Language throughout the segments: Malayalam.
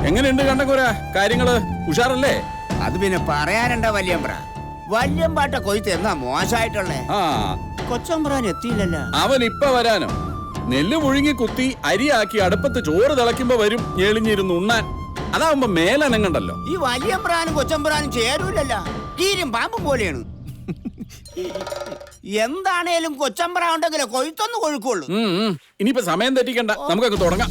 എങ്ങനെയുണ്ട് കണ്ടക്കൂര? കാര്യങ്ങള് ഉഷാറല്ലേ? അത് പിന്നെ പറയാനുണ്ട വല്യമ്പ്ര. വല്യമ്പാട്ട കൊയ്ത്ത് എന്നാ മോശമായിട്ടുള്ളേ. കൊച്ചമ്പ്രാൻ എത്തിയില്ലല്ലോ. അവൻ ഇപ്പൊ വരാനോ? നെല്ല് പുഴുങ്ങി കുത്തി അരിയാക്കി അടുപ്പത്ത് ചോറ് തിളയ്ക്കുമ്പോ വരും ഞെളിഞ്ഞിരുന്ന് ഉണ്ണാൻ. അതാവുമ്പോ മേലനങ്ങണ്ടല്ലോ. ഈ വല്യമ്പ്രാനും കൊച്ചമ്പ്രാനും ചേരൂലല്ലോ. കീരും പാമ്പും പോലെയാണ്. എന്താണേലും കൊച്ചമ്പ്ര ഉണ്ടെങ്കിലേ കൊയ്ത്തൊന്ന് കൊഴുക്കുള്ളൂ. ഇനിയിപ്പോ സമയം തെറ്റിക്കണ്ട, നമുക്കൊക്കെ തുടങ്ങാം.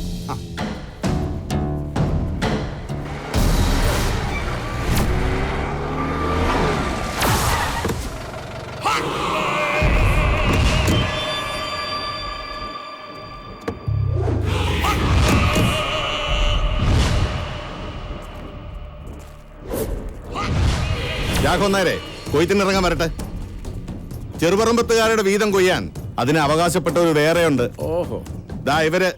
രാഘവന്നാരെ, കൊയ്ത്തിനിറങ്ങാൻ വരട്ടെ. ചെറുപറമ്പത്തുകാരുടെ വീതം കൊയ്യാൻ അതിന് അവകാശപ്പെട്ടവർ വേറെയുണ്ട്. ഓഹോ, ദാ ഇവര്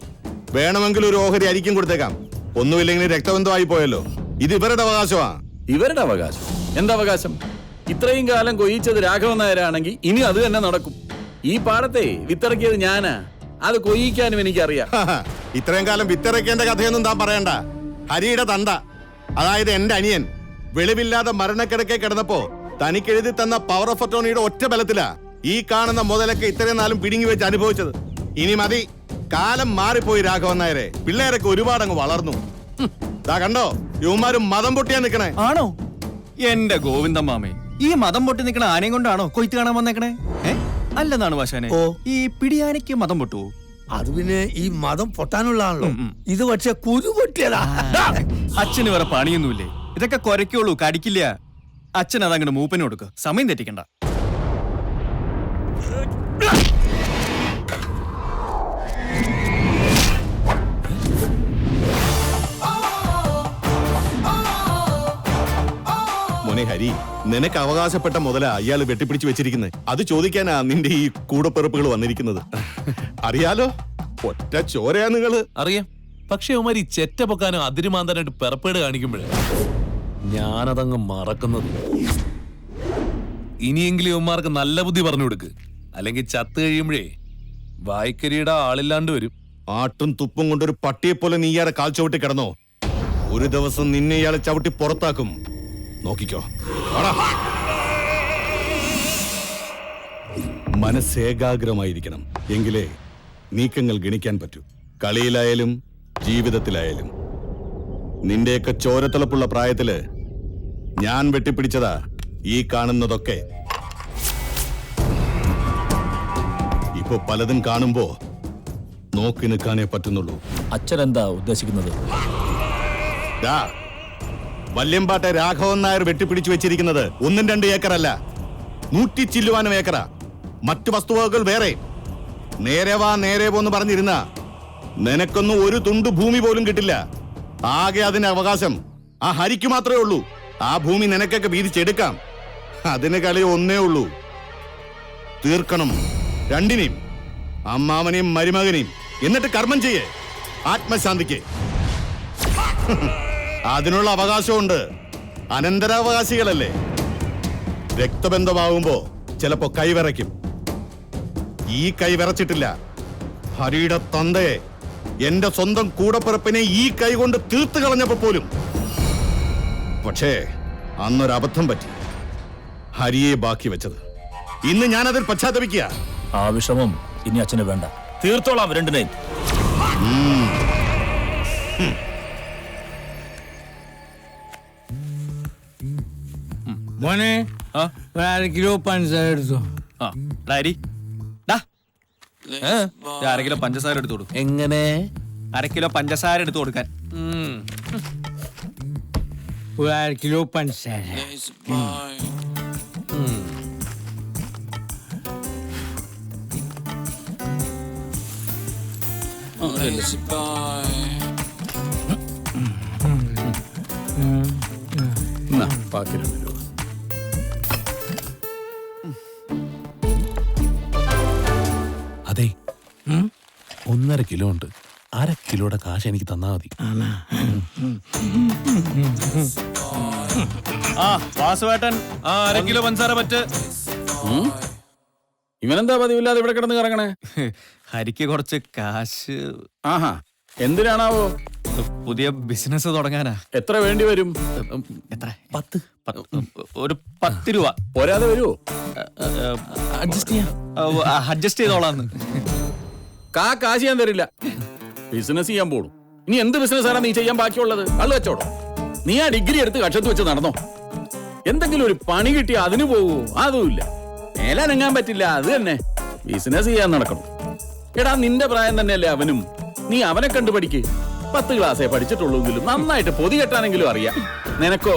വേണമെങ്കിൽ ഒരു ഓഹരി അരിക്കും കൊടുത്തേക്കാം. ഒന്നുമില്ലെങ്കിൽ രക്തബന്ധമായി പോയല്ലോ. ഇത് ഇവരുടെ അവകാശമാ. ഇവരുടെ അവകാശം? എന്തവകാശം? ഇത്രയും കാലം കൊയ്യിച്ചത് രാഘവൻ നായരാണെങ്കിൽ ഇനി അത് തന്നെ നടക്കും. ഈ പാടത്തെ വിത്തിറക്കിയത് ഞാനാ. അത് കൊയ്യിക്കാനും എനിക്കറിയാം. ഇത്രയും കാലം വിത്തിറക്കേണ്ട കഥയൊന്നും താൻ പറയണ്ട. ഹരിയുടെ തണ്ട, അതായത് എന്റെ അനിയൻ, വെളിവില്ലാതെ മരണക്കിടക്കെ കിടന്നപ്പോ തനിക്കെഴുതി തന്ന പവർ ഓഫ് അറ്റോർണിയുടെ ഒറ്റ ബലത്തിലാ ഈ കാണുന്ന മുതലൊക്കെ ഇത്രയും നാളും പിടുങ്ങി വെച്ച് അനുഭവിച്ചത്. ഇനി മതി, കാലം മാറിപ്പോയി രാഘവൻ നായരെ. പിള്ളേരൊക്കെ ഒരുപാടങ്ങ് വളർന്നു. ദാ കണ്ടോ, യുവമാരും മതം പൊട്ടിയാ നിക്കണേ. ആണോ? എന്റെ ഗോവിന്ദൻ മാമേ, ഈ മതം പൊട്ടി നിക്കണ ആനയും കൊണ്ടാണോ കൊയ്ത്ത് കാണാൻ വന്നേക്കണേ? അല്ലെന്നാണ് വാശാനെ. ഈ പിടിയാനയ്ക്ക് മതം പൊട്ടുവോ? അത് പിന്നെ ഈ മതം പൊട്ടാനുള്ളതാണല്ലോ. ഇത് പക്ഷെ കുരു പൊട്ടിയതാ. അച്ഛന് വേറെ പണിയൊന്നുമില്ലേ? ഇതൊക്കെ കൊരയ്ക്കുള്ളൂ, കടിക്കില്ല. അച്ഛൻ അതങ്ങോട്ട് മൂപ്പന് കൊടുക്ക, സമയം തെറ്റിക്കണ്ട. മോനെ ഹരി, നിനക്ക് അവകാശപ്പെട്ട മുതല അയാൾ വെട്ടിപ്പിടിച്ച് വെച്ചിരിക്കുന്നത്. അത് ചോദിക്കാനാ നിന്റെ ഈ കൂടപ്പിറപ്പുകൾ വന്നിരിക്കുന്നത്. അറിയാലോ, ഒറ്റ ചോരയാ നിങ്ങള്. അറിയാം. പക്ഷെ അവന്മാർ ഈ ചെറ്റ പൊക്കാനും അതിരുമാന്താനായിട്ട് പെറപ്പേട് കാണിക്കുമ്പോഴേ ഞാനതങ്ങ് മറക്കുന്നത്. ഇനിയെങ്കിലും ഇവന്മാർക്ക് നല്ല ബുദ്ധി പറഞ്ഞു കൊടുക്ക്, അല്ലെങ്കിൽ ചത്ത് കഴിയുമ്പോഴേ വായ്ക്കരിയുടെ ആളില്ലാണ്ട് വരും. ആട്ടും തുപ്പും കൊണ്ടൊരു പട്ടിയെ പോലെ നീ ഇയാളെ കാൽ ചവിട്ടി കിടന്നോ, ഒരു ദിവസം നിന്നെ ഇയാളെ ചവിട്ടി പുറത്താക്കും. നോക്കിക്കോ. മനസ്സേകാഗ്രമായിരിക്കണം, എങ്കിലേ നീക്കങ്ങൾ ഗണിക്കാൻ പറ്റൂ. കളിയിലായാലും ജീവിതത്തിലായാലും. നിന്റെയൊക്കെ ചോരത്തിളപ്പുള്ള പ്രായത്തില് ഞാൻ വെട്ടിപ്പിടിച്ചതാ ഈ കാണുന്നതൊക്കെ. ഇപ്പൊ പലതും കാണുമ്പോ നോക്കി നിൽക്കാനേ പറ്റുന്നുള്ളൂ. അച്ഛൻ എന്താ ഉദ്ദേശിക്കുന്നത്? വല്യമ്പാട്ടെ രാഘവൻ നായർ വെട്ടിപ്പിടിച്ചു വെച്ചിരിക്കുന്നത് 1-2 ഏക്കറല്ല, 100 ചില്ലുവാനും ഏക്കറാ. മറ്റു വസ്തുവകകൾ വേറെ. നേരെ വാ നേരെ പോന്ന് പറഞ്ഞിരുന്ന നിനക്കൊന്നും ഒരു തുണ്ട് ഭൂമി പോലും കിട്ടില്ല. ആകെ അതിന് അവകാശം ആ ഹരിക്ക് മാത്രമേ ഉള്ളൂ. ആ ഭൂമി നിനക്കൊക്കെ വീതിച്ചെടുക്കാം. അതിന് കളി ഒന്നേ ഉള്ളൂ, തീർക്കണം രണ്ടിനെയും, അമ്മാവനെയും മരുമകനെയും. എന്നിട്ട് കർമ്മം ചെയ്യേ, ആത്മശാന്തിക്ക്. അതിനുള്ള അവകാശമുണ്ട്. അനന്തരാവകാശികളല്ലേ. രക്തബന്ധമാവുമ്പോ ചിലപ്പോ കൈവിറയ്ക്കും. ഈ കൈ വിറച്ചിട്ടില്ല. ഹരിയുടെ തന്തയെ, എന്റെ സ്വന്തം കൂടപ്പിറപ്പിനെ ഈ കൈ കൊണ്ട് തീർത്തു കളഞ്ഞപ്പോ പോലും. പക്ഷേ അന്നൊരബദ്ധം പറ്റി, ഹരിയെ ബാക്കി വെച്ചത്. ഇന്ന് ഞാനതിൽ പശ്ചാത്തപിക്കുക. ആ വിഷമം ഇനി അച്ഛന് വേണ്ട, തീർത്തോളാം രണ്ടിനെയും. മോനെ, 1/2 കിലോ പഞ്ചസാര എടുത്തോ. അര കിലോ പഞ്ചസാര എടുത്തു കൊടുക്കും. എങ്ങനെ? 1/2 കിലോ പഞ്ചസാര എടുത്തു കൊടുക്കാൻ. 1/2 കിലോ പഞ്ചസാര. ബാക്കി 2 രൂപ. അതെ, 1.5 കിലോ ഉണ്ട്. 1/2 കിലോയുടെ കാശ് എനിക്ക് തന്നാ മതി. വാസുവേട്ടൻ 1/2 കിലോ പഞ്ചസാര പറ്റ്. ഇവനെന്താ പതിവില്ലാതെ ഇവിടെ കിടന്ന് കറങ്ങണേ? ഹരിക്ക് കുറച്ച് കാശ്. ആഹാ, എന്തിനാണാവോ? പുതിയ ബിസിനസ് തുടങ്ങാനാ. എത്ര വേണ്ടി വരും? എത്ര? 10. ഒരു 10 രൂപ. പോരാതെ വരുമോ? അഡ്ജസ്റ്റ് ചെയ്തോളാന്ന്. കാശ് ഞാൻ തരില്ല. ബിസിനസ് ചെയ്യാൻ പോണു. ഇനി എന്ത് ബിസിനസ് ആണ് നീ ചെയ്യാൻ ബാക്കിയുള്ളത്? കള്ളു വെച്ചോടോ. നീ ആ ഡിഗ്രി എടുത്ത് കക്ഷത്ത് വെച്ച് നടന്നോ? എന്തെങ്കിലും ഒരു പണി കിട്ടി അതിന് പോകൂ? അതുമില്ല. മേലനങ്ങാൻ പറ്റില്ല. അത് തന്നെ ബിസിനസ് ചെയ്യാൻ നടക്കണം. എടാ നിന്റെ പ്രായം തന്നെയല്ലേ അവനും. നീ അവനെ കണ്ടു പഠിക്ക്. 10 ക്ലാസ്സേ പഠിച്ചിട്ടുള്ളൂങ്കിലും നന്നായിട്ട് പൊതി കെട്ടാനെങ്കിലും അറിയാം. നിനക്കോ?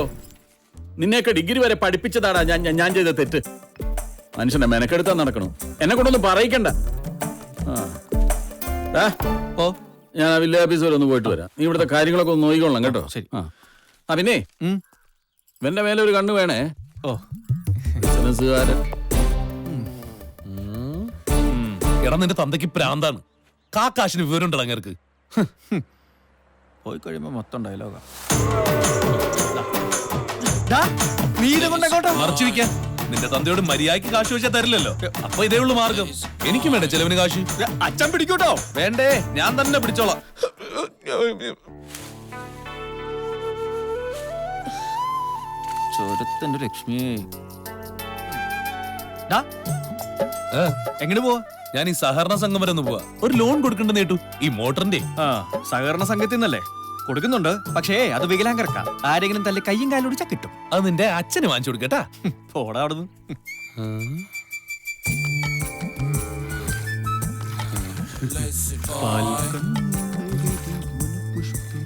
നിന്നെയൊക്കെ ഡിഗ്രി വരെ പഠിപ്പിച്ചതാടാ ഞാൻ ചെയ്ത തെറ്റ്. മനുഷ്യനെ മെനക്കെടുത്താൻ നടക്കണം. എന്നെ കൊണ്ടൊന്നും പറയിക്കണ്ട. ഞാൻ ആ വില്ലേജ് ഓഫീസ് വരെ ഒന്ന് പോയിട്ട് വരാം. നീ ഇവിടുത്തെ കാര്യങ്ങളൊക്കെ ഒന്ന് നോക്കിക്കൊള്ളാം കേട്ടോ. ശരി. ആ പിന്നെ ഇവന്റെ മേലെ ഒരു കണ്ണ് വേണേ. ബിസിനസ്സുകാരൻ. എടാ നിന്റെ തന്തയ്ക്ക് പ്രാന്താണ്. കാശിന് വിവരം ഉണ്ട് അങ്ങേർക്ക്. പോയി കഴിയുമ്പോ മൊത്തം ഡയലോഗാ. നീ ഇത് കൊണ്ടോട്ടോ മറച്ചിരിക്കാൻ. നിന്റെ തന്തയോട് മര്യാദയ്ക്ക് കാശ് വെച്ചാൽ തരില്ലല്ലോ. അപ്പൊ ഇതേ ഉള്ളു മാർഗം. എനിക്കും വേണ്ട ചെലവിന് കാശ്. അച്ഛൻ പിടിക്കൂട്ടോ. വേണ്ടേ, ഞാൻ തന്നെ പിടിച്ചോളാം. ചോരത്തിന്റെ ലക്ഷ്മി. എങ്ങനെ പോവാ? ഞാൻ ഈ സഹകരണ സംഘം വരെ ഒന്ന് പോവാ. ഒരു ലോൺ കൊടുക്കണ്ടെന്ന് കേട്ടു. ഈ മോട്ടറിന്റെ. സഹകരണ സംഘത്തിൽ നിന്നല്ലേ കൊടുക്കുന്നുണ്ട്. പക്ഷേ അത് വികലാംഗർക്കാ. ആരെങ്കിലും തല്ലി കയ്യും കാലും ഒടിച്ചാ കിട്ടും. അത് നിന്റെ അച്ഛന് വാങ്ങിച്ചു കൊടുക്കട്ടാ. പോടാ അവിടുന്ന്.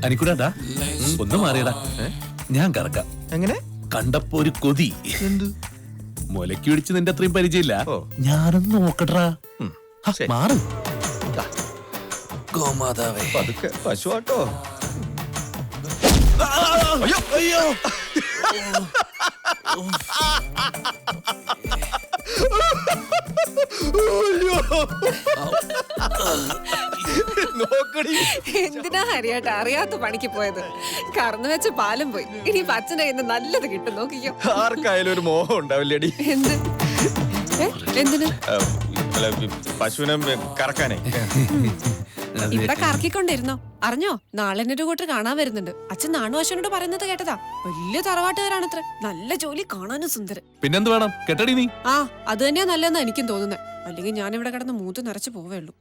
അനിക്കൂടാ ഒന്ന് മാറിയടാ. ഞാൻ കറക്കാം. എങ്ങനെ? കണ്ടപ്പോ ഒരു കൊതി. എന്ത്? മുലക്ക് പിടിച്ച് നിന്റെ അത്രയും പരിചയമില്ല. ഞാനൊന്ന് നോക്കട്ടാ. മാറ് ഗോമാതാവേ. പതുക്കെ പശുവാട്ടോ. അയ്യോ എന്തിനാ ഹരിയായിട്ട് അറിയാത്ത പണിക്ക് പോയത്? കറന്നു വെച്ച പാലും പോയി. ഇനി അച്ഛൻ്റെ കയ്യിൽ നിന്ന് നല്ലത് കിട്ടും. നോക്കിക്കോ. ആർക്കായാലും ഒരു മോഹം ഉണ്ടാവില്ലേടി? എന്ത്? എന്തിന്? പശുവിനെ കറക്കാനേ. ഇവിടെ കറക്കിക്കൊണ്ടിരുന്നോ? അറിഞ്ഞോ, നാളെ എന്നെ ഒരു കൂട്ടർ കാണാൻ വരുന്നുണ്ട്. അച്ഛൻ നാണുവാശനോട് പറയുന്നത് കേട്ടതാ. വലിയ തറവാട്ടുകാരാണത്ര. നല്ല ജോലി, കാണാനും സുന്ദരം. പിന്നെന്ത് വേണം? കെട്ടടി നീ. ആ അത് തന്നെയാ നല്ലതെന്നാ എനിക്കും തോന്നുന്നത്. അല്ലെങ്കിൽ ഞാൻ ഇവിടെ കിടന്ന് മൂത്ത് നിറച്ച് പോവേള്ളൂ.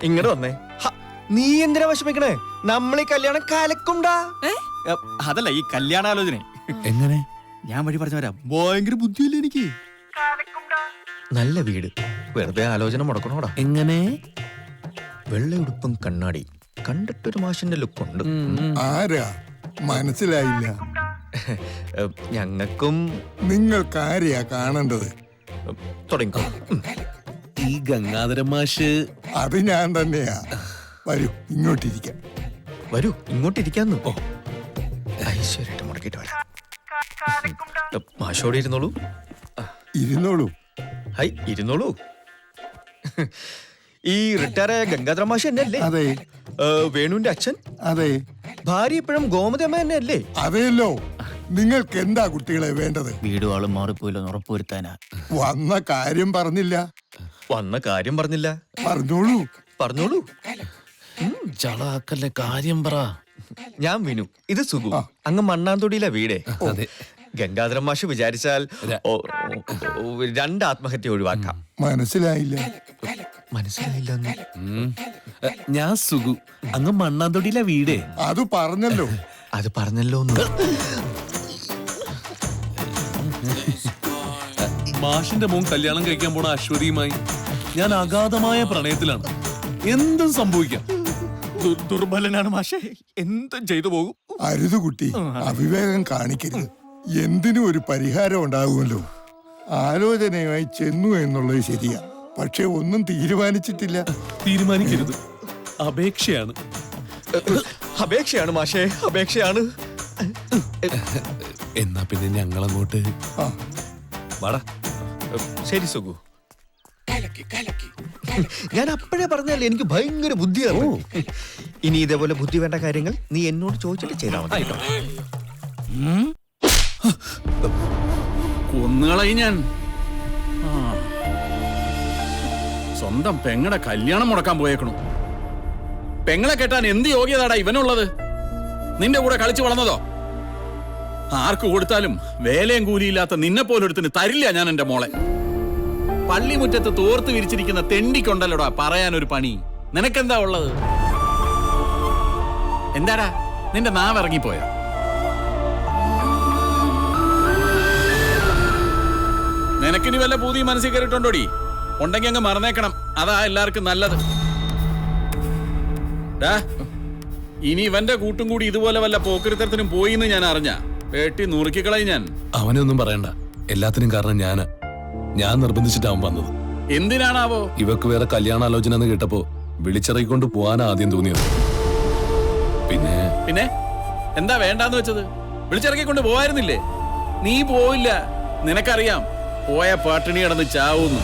ഇങ്ങോട്ട് വന്നേ. നീ എന്തിനാ വിഷമിക്കണേ? നമ്മളീ കല്യാണം കലക്കുണ്ടാ. അതല്ല, ഈ കല്യാണാലോചന. എങ്ങനെ? ഞാൻ വഴി പറഞ്ഞു വരാം. ഭയങ്കര ബുദ്ധിയില്ല എനിക്ക്. നല്ല വീട്, വെറുതെ ആലോചന മുടക്കണോടാ. എങ്ങനെ? വെള്ളയുടുപ്പും കണ്ണാടി, കണ്ടിട്ടൊരു മാഷിന്റെ ലുക്കുണ്ട്. ആരാ? മനസ്സിലായില്ല. ഞങ്ങൾക്കും. നിങ്ങൾക്കാരെയാ കാണേണ്ടത്? തുടങ്ങിക്കോ. ഈ ഗംഗാധരൻ മാഷ്. അത് ഞാൻ തന്നെയാ. വരൂ, ഇങ്ങോട്ടിരിക്കാം. വരൂ, ഇങ്ങോട്ടിരിക്കാന്ന്. ഐശ്വര്യായിട്ട് മുടക്കിട്ട് വരാം. മാഷോടെ ഇരുന്നോളൂ. ഇരുന്നോളൂ. ഹൈ, ഇരുന്നോളൂ. ഈ റിട്ടയറായ ഗംഗാധര മാഷ് തന്നെ അല്ലേ? അതെ. വേണുവിന്റെ അച്ഛൻ? അതെ. ഭാര്യ ഇപ്പോഴും ഗോമതി അമ്മ തന്നെ അല്ലേ? അതെയല്ലോ. നിങ്ങൾക്ക് എന്താ കുട്ടികളെ വേണ്ടത്? വീടും ആളും മാറിപ്പോയില്ലോ ഉറപ്പുവരുത്താനാ. വന്ന കാര്യം പറഞ്ഞില്ല. വന്ന കാര്യം പറഞ്ഞില്ല. പറഞ്ഞോളൂ. പറഞ്ഞോളൂ. ചളാക്കല്ലേ, കാര്യം പറ. ഞാൻ വിനു, ഇത് സുഖു. അങ്ങ് മണ്ണാന്തൊടിയിലെ വീടേ. ഗംഗാധര മാഷ് വിചാരിച്ചാൽ 2 ആത്മഹത്യ ഒഴിവാക്കാം. മനസ്സിലായില്ല. മനസ്സിലായില്ല. ഞാൻ സുഖു, അങ്ങ് മണ്ണാന്തൊടിയിലെ വീടേ. അത് പറഞ്ഞല്ലോ. അത് പറഞ്ഞല്ലോ. മാഷിന്റെ മോൻ കല്യാണം കഴിക്കാൻ പോണ അശ്വതിയുമായി ഞാൻ അഗാധമായ പ്രണയത്തിലാണ്. എന്തും സംഭവിക്കാം. ദുർബലനാണ് മാഷേ, എന്തും ചെയ്തു പോകും. അരുത് കുട്ടി, അവിവേകം കാണിക്കരുത്. എന്തിനും ഒരു പരിഹാരം ഉണ്ടാകുമല്ലോ. ആലോചനയുമായി ചെന്നു എന്നുള്ളത് ശരിയാ. പക്ഷെ ഒന്നും തീരുമാനിച്ചിട്ടില്ല. തീരുമാനിക്കരുത്, അപേക്ഷയാണ്. അപേക്ഷയാണ് മാഷേ, അപേക്ഷയാണ്. എന്നാ പിന്നെ ഞങ്ങളങ്ങോട്ട് വാടാ. ശരി സുഖു. ഞാൻ അപ്പോഴേ പറഞ്ഞല്ലേ, എനിക്ക് ഭയങ്കര ബുദ്ധിയാണ്. ഇനി ഇതേപോലെ ബുദ്ധി വേണ്ട കാര്യങ്ങൾ നീ എന്നോട് ചോദിച്ചിട്ട് ചെയ്താൽ മതി. കൊന്നുകളയി ഞാൻ. സ്വന്തം പെങ്ങടെ കല്യാണം മുടക്കാൻ പോയേക്കണു. പെങ്ങളെ കെട്ടാൻ എന്ത് യോഗ്യതാടാ ഇവനുള്ളത്? നിന്റെ കൂടെ കളിച്ചു വളർന്നതോ? ആർക്ക് കൊടുത്താലും വേലയും കൂലിയില്ലാത്ത നിന്നെ പോലൊരുത്തിന് തരില്ല ഞാൻ എന്റെ മോളെ. പള്ളിമുറ്റത്ത് തോർത്ത് വിരിച്ചിരിക്കുന്ന തെണ്ടിക്കൊണ്ടല്ലോടാ പറയാനൊരു പണി. നിനക്കെന്താ ഉള്ളത്? എന്താടാ നിന്റെ നാവ് ഇറങ്ങിപ്പോയോ? നിനക്കിനി വല്ല പൂതി മനസ്സിൽ കയറിയിട്ടുണ്ടോടി? ഉണ്ടെങ്കിൽ അങ്ങ് മറന്നേക്കണം, അതാ എല്ലാവർക്കും നല്ലത്. ഇനി ഇവന്റെ കൂട്ടും കൂടി ഇതുപോലെ വല്ല പോക്കിരിത്തരത്തിനും പോയിന്ന് ഞാൻ അറിഞ്ഞ പേട്ടി നുറുക്കിക്കളയി ഞാൻ. അവനൊന്നും പറയണ്ട, എല്ലാത്തിനും കാരണം ഞാൻ നിർബന്ധിച്ചിട്ടാവും വന്നത്. എന്തിനാണാവോ? ഇവക്ക് വേറെ കല്യാണാലോചന എന്ന് കേട്ടപ്പോ വിളിച്ചിറക്കിക്കൊണ്ട് പോവാനാ ആദ്യം തോന്നിയത്. പിന്നെ എന്താ വേണ്ടാന്ന് വെച്ചത്? വിളിച്ചിറക്കിക്കൊണ്ട് പോവായിരുന്നില്ലേ? നീ പോയില്ല, നിനക്കറിയാം പോയ പട്ടിണി കിടന്ന് ചാവൂന്ന്.